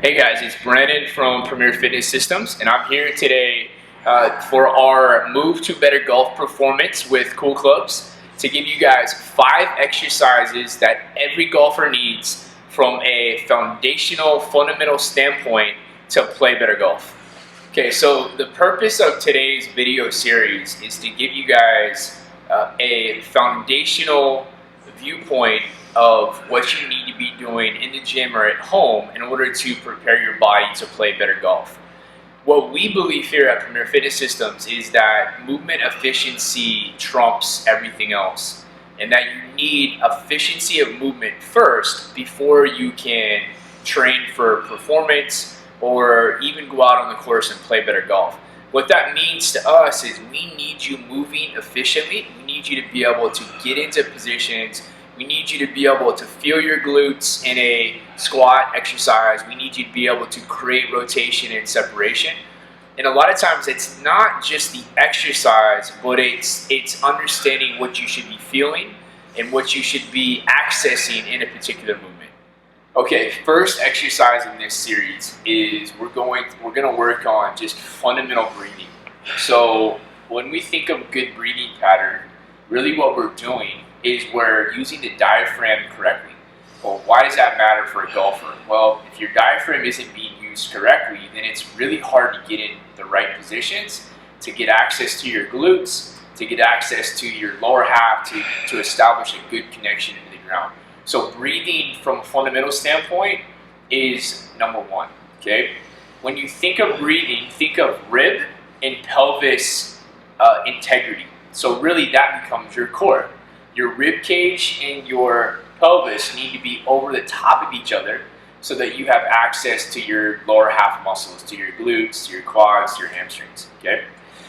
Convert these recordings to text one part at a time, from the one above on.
Hey guys, it's Brandon from Premier Fitness Systems, and I'm here today for our Move to Better Golf Performance with Cool Clubs to give you guys 5 exercises that every golfer needs from a foundational, fundamental standpoint to play better golf. Okay, so the purpose of today's video series is to give you guys a foundational viewpoint of what you need to be doing in the gym or at home in order to prepare your body to play better golf. What we believe here at Premier Fitness Systems is that movement efficiency trumps everything else, and that you need efficiency of movement first before you can train for performance or even go out on the course and play better golf. What that means to us is we need you moving efficiently. We need you to be able to get into positions. We need you to be able to feel your glutes in a squat exercise. We need you to be able to create rotation and separation. And a lot of times it's not just the exercise, but it's understanding what you should be feeling and what you should be accessing in a particular movement. Okay, first exercise in this series is we're going to work on just fundamental breathing. So when we think of good breathing pattern, really what we're doing is we're using the diaphragm correctly. Well, why does that matter for a golfer? Well, if your diaphragm isn't being used correctly, then it's really hard to get in the right positions, to get access to your glutes, to get access to your lower half, to establish a good connection into the ground. So breathing from a fundamental standpoint is number one, okay? When you think of breathing, think of rib and pelvis integrity. So really that becomes your core. Your rib cage and your pelvis need to be over the top of each other so that you have access to your lower half muscles, to your glutes, to your quads, to your hamstrings, okay?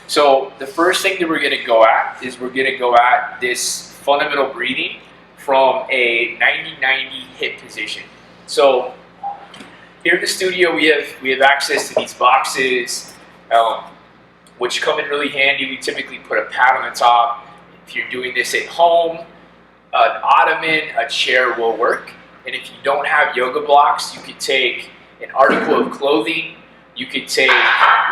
So the first thing that we're gonna go at is we're gonna go at this fundamental breathing from a 90-90 hip position. So here in the studio we have access to these boxes, which come in really handy. We typically put a pad on the top. If you're doing this at home, an ottoman, a chair will work. And if you don't have yoga blocks, you could take an article of clothing. You could take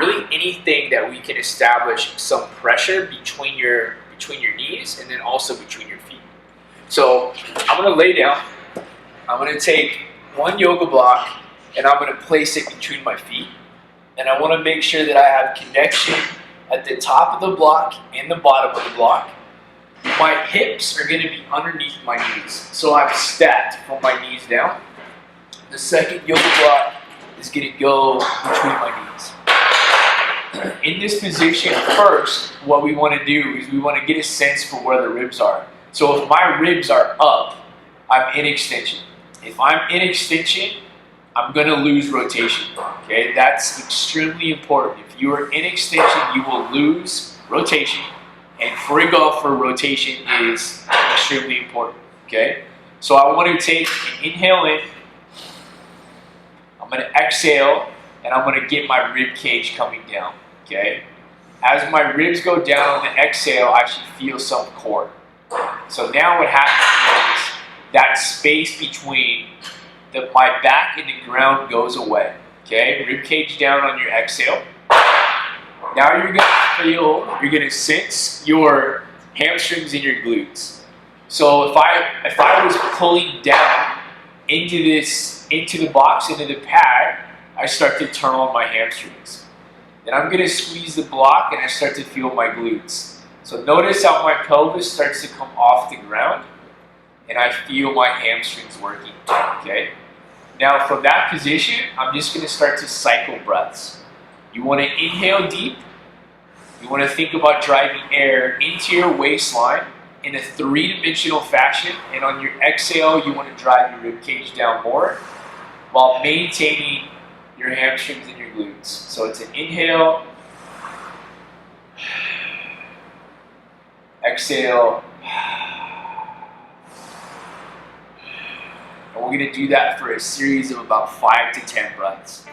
really anything that we can establish some pressure between your knees and then also between your feet. So I'm going to lay down. I'm going to take one yoga block and I'm going to place it between my feet. And I want to make sure that I have connection at the top of the block and the bottom of the block. My hips are going to be underneath my knees. So I'm stacked from my knees down. The second yoga block is going to go between my knees. In this position, first, what we want to do is we want to get a sense for where the ribs are. So if my ribs are up, I'm in extension. If I'm in extension, I'm going to lose rotation. Okay, that's extremely important. If you are in extension, you will lose rotation. And for a golfer, rotation is extremely important, okay? So I want to take an inhale in, I'm going to exhale, and I'm going to get my rib cage coming down, okay? As my ribs go down on the exhale, I should feel some core. So now what happens is that space between my back and the ground goes away, okay? Rib cage down on your exhale. Now you're going to sense your hamstrings and your glutes. So if I was pulling down into the box, into the pad, I start to turn on my hamstrings. Then I'm going to squeeze the block and I start to feel my glutes. So notice how my pelvis starts to come off the ground and I feel my hamstrings working, okay? Now from that position, I'm just going to start to cycle breaths. You want to inhale deep. You want to think about driving air into your waistline in a 3-dimensional fashion. And on your exhale, you want to drive your rib cage down more while maintaining your hamstrings and your glutes. So it's an inhale, exhale. And we're going to do that for a series of about 5 to 10 breaths.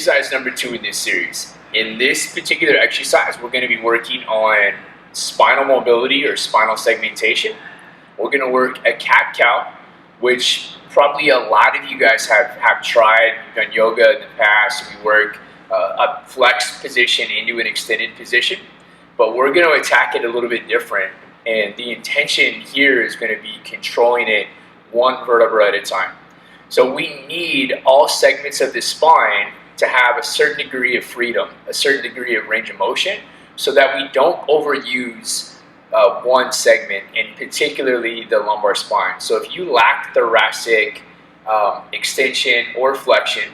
exercise number 2 in this series. In this particular exercise, we're going to be working on spinal mobility or spinal segmentation. We're going to work a cat-cow, which probably a lot of you guys have tried. We've done yoga in the past. We work a flexed position into an extended position, but we're going to attack it a little bit different. And the intention here is going to be controlling it one vertebra at a time. So we need all segments of the spine to have a certain degree of freedom, a certain degree of range of motion, so that we don't overuse one segment, and particularly the lumbar spine. So if you lack thoracic extension or flexion,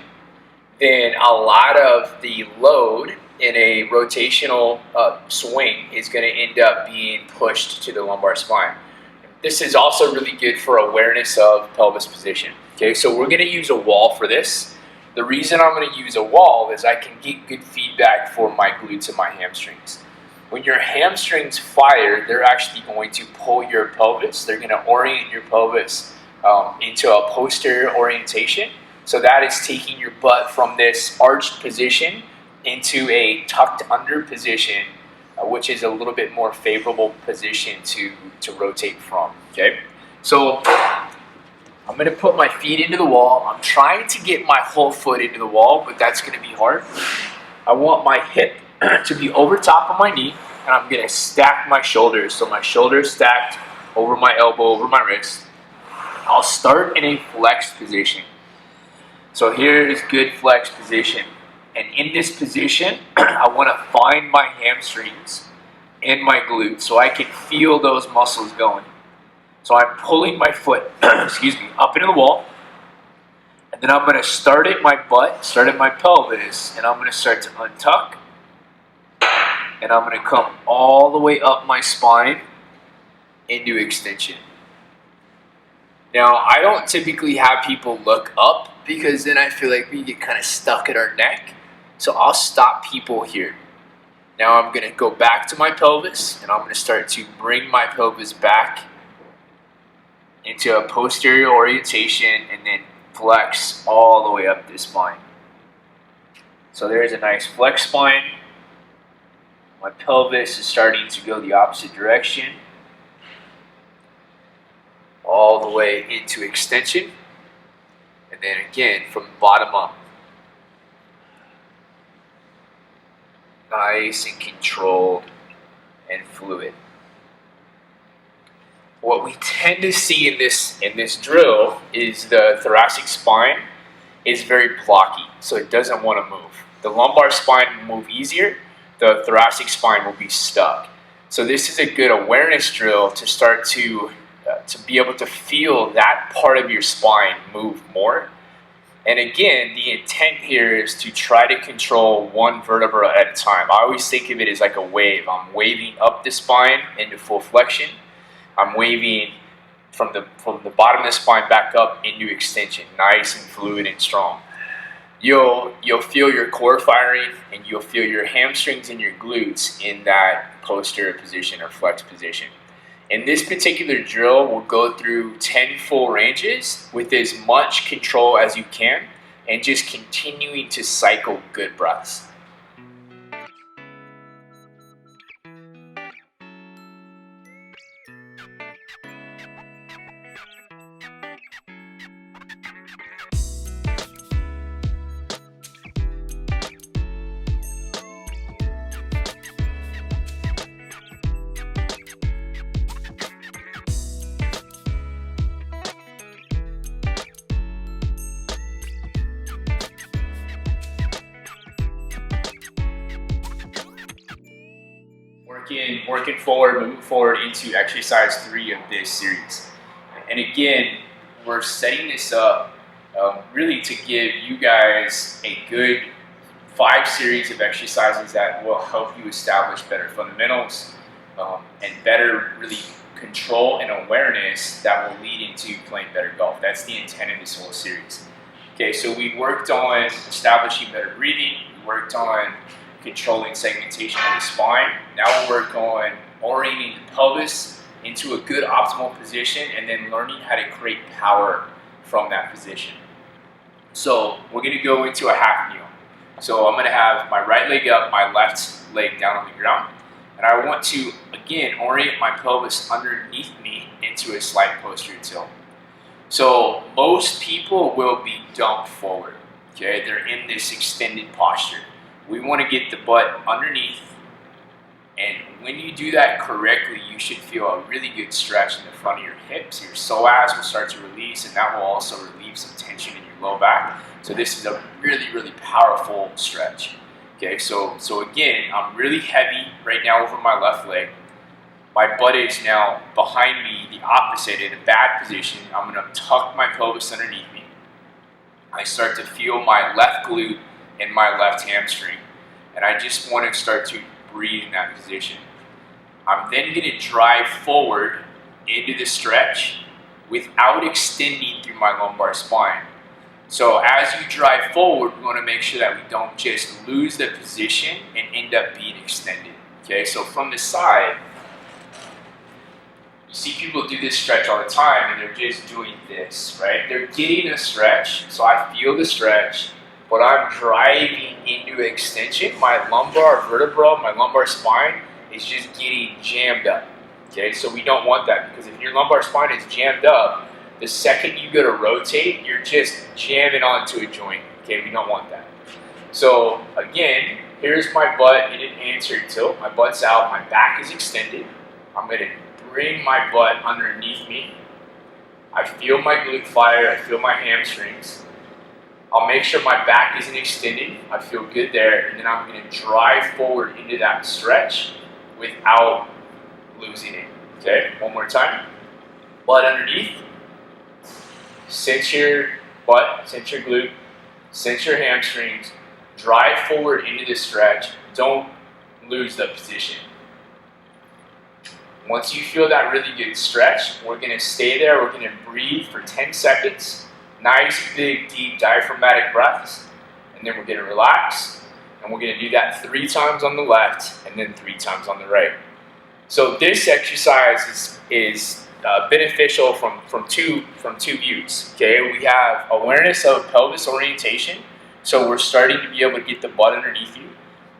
then a lot of the load in a rotational swing is going to end up being pushed to the lumbar spine. This is also really good for awareness of pelvis position. Okay, so we're going to use a wall for this. The reason I'm going to use a wall is I can get good feedback for my glutes and my hamstrings. When your hamstrings fire, they're actually going to pull your pelvis. They're going to orient your pelvis into a posterior orientation. So that is taking your butt from this arched position into a tucked under position, which is a little bit more favorable position to rotate from. Okay, so I'm going to put my feet into the wall. I'm trying to get my whole foot into the wall, but that's going to be hard. I want my hip to be over top of my knee, and I'm going to stack my shoulders. So my shoulders stacked over my elbow, over my wrist. I'll start in a flexed position. So here is good flexed position. And in this position, I want to find my hamstrings and my glutes so I can feel those muscles going. So I'm pulling my foot, excuse me, up into the wall. And then I'm going to start at my butt, start at my pelvis, and I'm going to start to untuck. And I'm going to come all the way up my spine into extension. Now, I don't typically have people look up because then I feel like we get kind of stuck at our neck. So I'll stop people here. Now I'm going to go back to my pelvis, and I'm going to start to bring my pelvis back into a posterior orientation and then flex all the way up the spine. So there's a nice flex spine. My pelvis is starting to go the opposite direction, all the way into extension, and then again from the bottom up. Nice and controlled and fluid. What we tend to see in this drill is the thoracic spine is very blocky, so it doesn't want to move. The lumbar spine will move easier. The thoracic spine will be stuck. So this is a good awareness drill to start to be able to feel that part of your spine move more. And again, the intent here is to try to control one vertebra at a time. I always think of it as like a wave. I'm waving up the spine into full flexion. I'm waving from the bottom of the spine back up into extension, nice and fluid and strong. You'll feel your core firing, and you'll feel your hamstrings and your glutes in that posterior position or flex position. In this particular drill, we'll go through 10 full ranges with as much control as you can, and just continuing to cycle good breaths. Moving forward into exercise 3 of this series. And again, we're setting this up really to give you guys a good 5 series of exercises that will help you establish better fundamentals and better really control and awareness that will lead into playing better golf. That's the intent of this whole series. Okay, so we worked on establishing better breathing, we worked on controlling segmentation of the spine. Now we'll work on orienting the pelvis into a good optimal position, and then learning how to create power from that position. So we're going to go into a half kneel. So I'm going to have my right leg up, my left leg down on the ground. And I want to, again, orient my pelvis underneath me into a slight posterior tilt. So most people will be dumped forward, okay? They're in this extended posture. We want to get the butt underneath, and when you do that correctly, you should feel a really good stretch in the front of your hips. Your psoas will start to release, and that will also relieve some tension in your low back. So this is a really, really powerful stretch. Okay, so again, I'm really heavy right now over my left leg. My butt is now behind me, the opposite, in a bad position. I'm going to tuck my pelvis underneath me. I start to feel my left glute and my left hamstring, and I just want to start to breathe in that position. I'm then going to drive forward into the stretch without extending through my lumbar spine. So as you drive forward, we want to make sure that we don't just lose the position and end up being extended. Okay, so from the side, you see people do this stretch all the time, and they're just doing this, right? They're getting a stretch, so I feel the stretch, but I'm driving into extension. My lumbar vertebra, my lumbar spine is just getting jammed up. Okay, so we don't want that, because if your lumbar spine is jammed up, the second you go to rotate, you're just jamming onto a joint. Okay, we don't want that. So again, here's my butt in an anterior tilt. My butt's out, my back is extended. I'm going to bring my butt underneath me. I feel my glute fire, I feel my hamstrings. I'll make sure my back isn't extended. I feel good there, and then I'm going to drive forward into that stretch without losing it. Okay, one more time. Butt underneath. Cinch your butt, cinch your glute, cinch your hamstrings. Drive forward into the stretch. Don't lose the position. Once you feel that really good stretch, we're going to stay there. We're going to breathe for 10 seconds. Nice, big, deep diaphragmatic breaths. And then we're going to relax. And we're going to do that 3 times on the left and then 3 times on the right. So this exercise is beneficial from two views. Okay, we have awareness of pelvis orientation. So we're starting to be able to get the butt underneath you.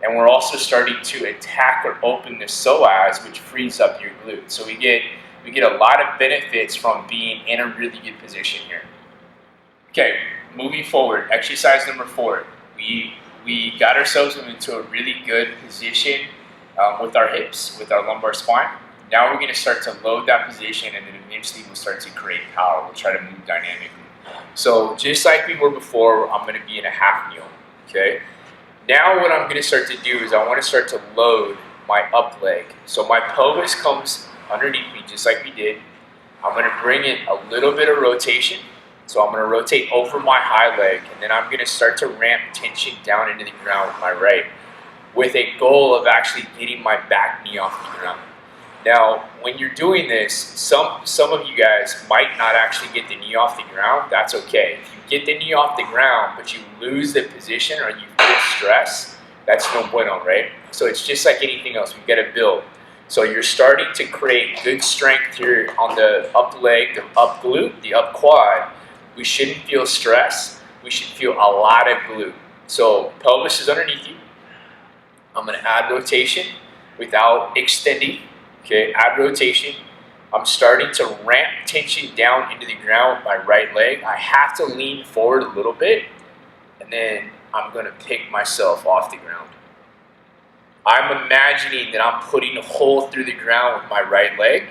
And we're also starting to attack or open the psoas, which frees up your glutes. So we get a lot of benefits from being in a really good position here. Okay, moving forward, exercise number 4. We got ourselves into a really good position with our hips, with our lumbar spine. Now we're going to start to load that position, and then eventually we'll start to create power. We'll try to move dynamically. So just like we were before, I'm going to be in a half kneel. Okay. Now what I'm going to start to do is I want to start to load my up leg. So my pelvis comes underneath me just like we did. I'm going to bring in a little bit of rotation. So I'm going to rotate over my high leg, and then I'm going to start to ramp tension down into the ground with my right, with a goal of actually getting my back knee off the ground. Now, when you're doing this, some of you guys might not actually get the knee off the ground. That's okay. If you get the knee off the ground, but you lose the position or you feel stress, that's no bueno, right? So it's just like anything else. We've got to build. So you're starting to create good strength here on the up leg, the up glute, the up quad. We shouldn't feel stress. We should feel a lot of glute. So pelvis is underneath you. I'm going to add rotation without extending. Okay, add rotation. I'm starting to ramp tension down into the ground with my right leg. I have to lean forward a little bit, and then I'm going to pick myself off the ground. I'm imagining that I'm putting a hole through the ground with my right leg,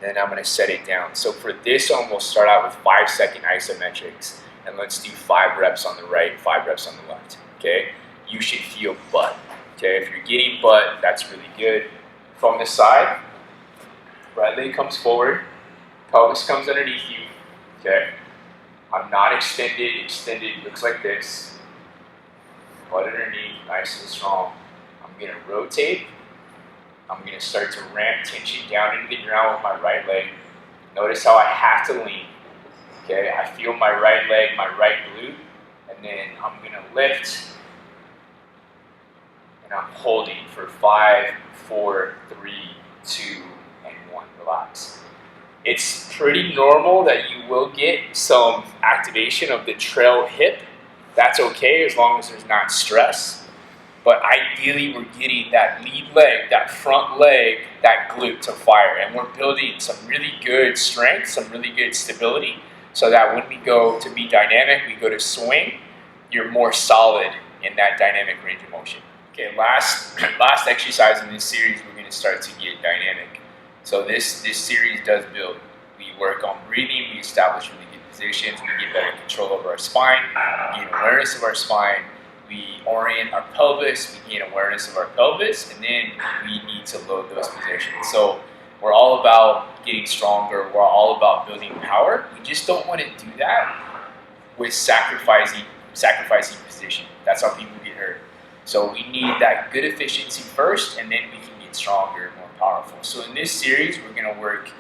and I'm going to set it down. So for this one, we'll start out with 5-second isometrics, and let's do 5 reps on the right, 5 reps on the left. Okay, you should feel butt. Okay, if you're getting butt, that's really good. From the side, right leg comes forward, pelvis comes underneath you. Okay, I'm not extended. Extended looks like this. Butt underneath, nice and strong. I'm going to rotate. I'm going to start to ramp tension down into the ground with my right leg. Notice how I have to lean. Okay, I feel my right leg, my right glute, and then I'm going to lift, and I'm holding for 5, 4, 3, 2, and 1. Relax. It's pretty normal that you will get some activation of the trail hip That's okay as long as there's not stress. But ideally, we're getting that lead leg, that front leg, that glute to fire. And we're building some really good strength, some really good stability, so that when we go to be dynamic, we go to swing, you're more solid in that dynamic range of motion. Okay, last exercise in this series, we're going to start to get dynamic. So this series does build. We work on breathing, we establish really good positions, we get better control over our spine, we gain awareness of our spine, we orient our pelvis, we gain awareness of our pelvis, and then we need to load those positions. So we're all about getting stronger, we're all about building power. We just don't want to do that with sacrificing position. That's how people get hurt. So we need that good efficiency first, and then we can get stronger and more powerful. So in this series, we're going to work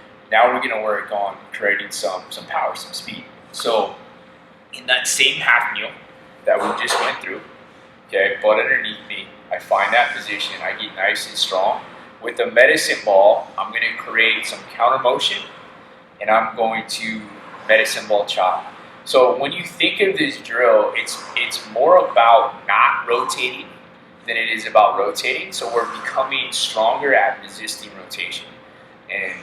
on creating some power, some speed. So in that same half kneel that we just went through, okay, butt underneath me, I find that position, I get nice and strong. With the medicine ball, I'm going to create some counter motion, and I'm going to medicine ball chop. So when you think of this drill, it's more about not rotating than it is about rotating. So we're becoming stronger at resisting rotation, and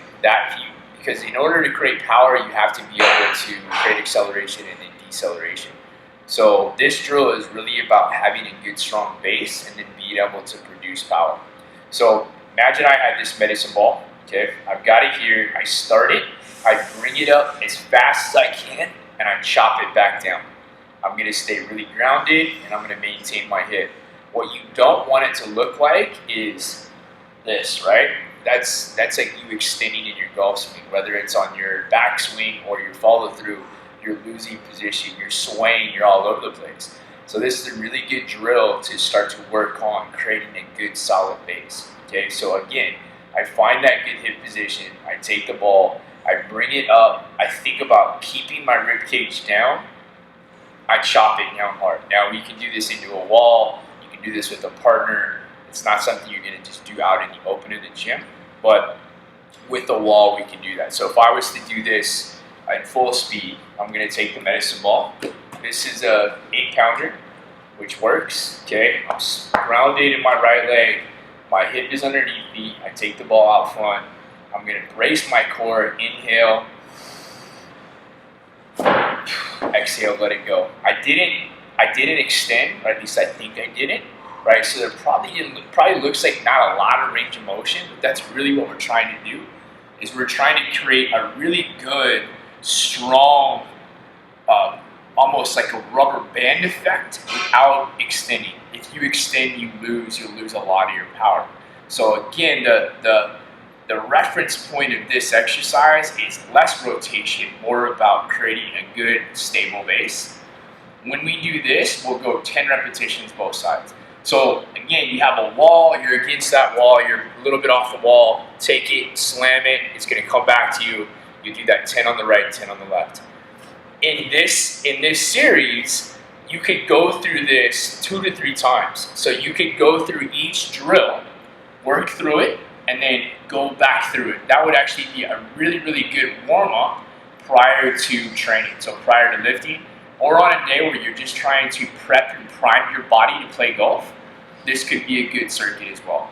because in order to create power, you have to be able to create acceleration and then deceleration. So this drill is really about having a good strong base and then being able to produce power. So imagine I had this medicine ball, okay? I've got it here, I start it, I bring it up as fast as I can, and I chop it back down. I'm gonna stay really grounded, and I'm gonna maintain my hip. What you don't want it to look like is this, right? That's like you extending in your golf swing, whether it's on your backswing or your follow through, you're losing position, you're swaying, you're all over the place. So this is a really good drill to start to work on creating a good solid base. Okay, so again, I find that good hip position, I take the ball, I bring it up, I think about keeping my rib cage down, I chop it down hard. Now we can do this into a wall, you can do this with a partner. It's not something you're going to just do out in the open in the gym, but with a wall we can do that. So if I was to do this at full speed, I'm going to take the medicine ball. This is a 8-pounder, which works. Okay, I'm grounded in my right leg. My hip is underneath me. I take the ball out front. I'm going to brace my core. Inhale. Exhale. Let it go. I didn't extend, or at least I think I didn't. Right, so there probably looks like not a lot of range of motion, but that's really what we're trying to do. Is we're trying to create a really good, strong, almost like a rubber band effect without extending. If you extend, you'll lose a lot of your power. So again, the reference point of this exercise is less rotation, more about creating a good, stable base. When we do this, we'll go 10 repetitions both sides. So again, you have a wall, you're against that wall, you're a little bit off the wall, take it, slam it, it's going to come back to you. You do that 10 on the right, 10 on the left. In this series, you could go through this 2 to 3 times. So you could go through each drill, work through it, and then go back through it. That would actually be a really, really good warm-up prior to training, so prior to lifting. Or on a day where you're just trying to prep and prime your body to play golf, this could be a good circuit as well.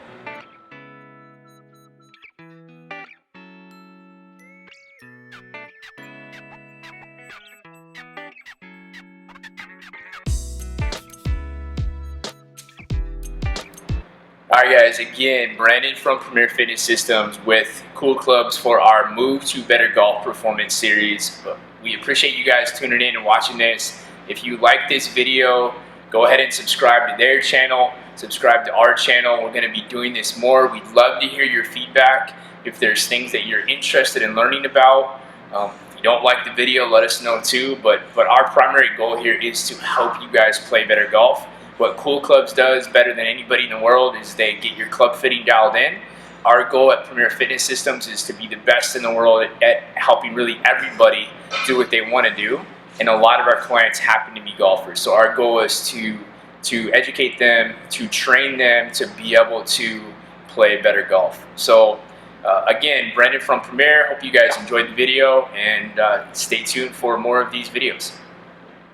Alright guys, again, Brandon from Premier Fitness Systems with Cool Clubs for our Move to Better Golf Performance series. We appreciate you guys tuning in and watching this. If you like this video, go ahead and subscribe to their channel, subscribe to our channel. We're going to be doing this more. We'd love to hear your feedback. If there's things that you're interested in learning about, if you don't like the video, let us know too. But our primary goal here is to help you guys play better golf. What Cool Clubs does better than anybody in the world is they get your club fitting dialed in. Our goal at Premier Fitness Systems is to be the best in the world at helping really everybody do what they want to do. And a lot of our clients happen to be golfers. So our goal is to educate them, to train them to be able to play better golf. So again, Brandon from Premier, hope you guys enjoyed the video, and stay tuned for more of these videos.